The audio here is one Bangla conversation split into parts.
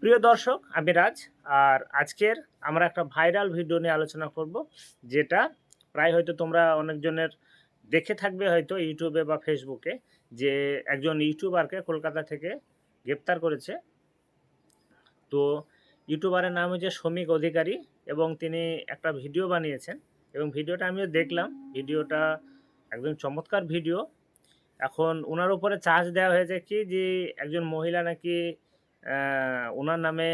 প্রিয় দর্শক, আমি রাজ। আর আজকের আমরা একটা ভাইরাল ভিডিও নিয়ে আলোচনা করব, যেটা প্রায় হয়তো তোমরা অনেকজনের দেখে থাকবে হয়তো ইউটিউবে বা ফেসবুকে, যে একজন ইউটিউবারকে কলকাতা থেকে গ্রেপ্তার করেছে। তো ইউটিউবারের নাম হচ্ছে শ্রমিক অধিকারী, এবং তিনি একটা ভিডিও বানিয়েছেন, এবং ভিডিওটা আমিও দেখলাম। ভিডিওটা একদম চমৎকার ভিডিও। এখন উনার উপরে চার্জ দেওয়া হয়েছে কি, যে একজন মহিলা নাকি উনার নামে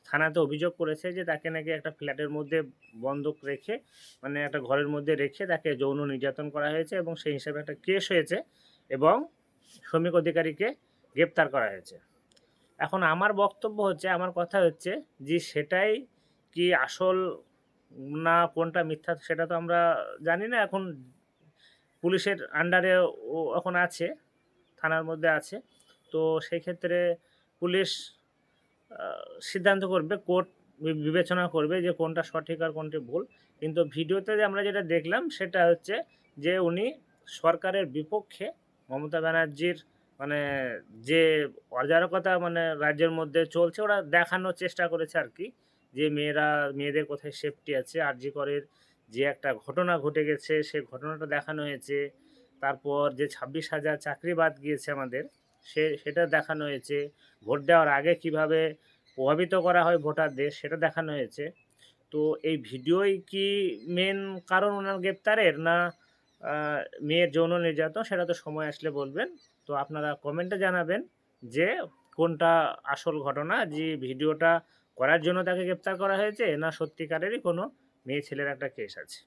থানাতে অভিযোগ করেছে যে তাকে নাকি একটা ফ্ল্যাটের মধ্যে বন্ধক রেখে, মানে একটা ঘরের মধ্যে রেখে তাকে যৌন নির্যাতন করা হয়েছে, এবং সেই হিসাবে একটা কেস হয়েছে, এবং শ্রমিক অধিকারীকে গ্রেপ্তার করা হয়েছে। এখন আমার বক্তব্য হচ্ছে, আমার কথা হচ্ছে যে সেটাই কি আসল না কোনটা মিথ্যা সেটা তো আমরা জানি না। এখন পুলিশের আন্ডারে ও এখন আছে, থানার মধ্যে আছে। তো সেই ক্ষেত্রে পুলিশ সিদ্ধান্ত করবে, কোর্ট বিবেচনা করবে যে কোনটা সঠিক আর কোনটি ভুল। কিন্তু ভিডিওতে যে আমরা যেটা দেখলাম সেটা হচ্ছে যে উনি সরকারের বিপক্ষে, মমতা ব্যানার্জির মানে যে অরাজকতা মানে রাজ্যের মধ্যে চলছে, ওরা দেখানোর চেষ্টা করেছে আর কি, যে মেয়েদের কোথায় সেফটি আছে। আরজি করের যে একটা ঘটনা ঘটে গেছে, সে ঘটনাটা দেখানো হয়েছে। তারপর যে 26,000 চাকরি বাদ গিয়েছে আমাদের, সেটা দেখানো হয়েছে। ভোট দেওয়ার আগে কিভাবে প্রভাবিত করা হয় ভোটারদের, সেটা দেখানো হয়েছে। তো এই ভিডিওই কি মেন কারণ ওনার গ্রেপ্তারের, না মেয়ের যৌন নির্যাতন, সেটা তো সময় আসলে বলবেন। তো আপনারা কমেন্টে জানাবেন যে কোনটা আসল ঘটনা, যে ভিডিওটা করার জন্য তাকে গ্রেপ্তার করা হয়েছে, না সত্যিকারেরই কোনো মেয়ে ছেলের একটা কেস আছে।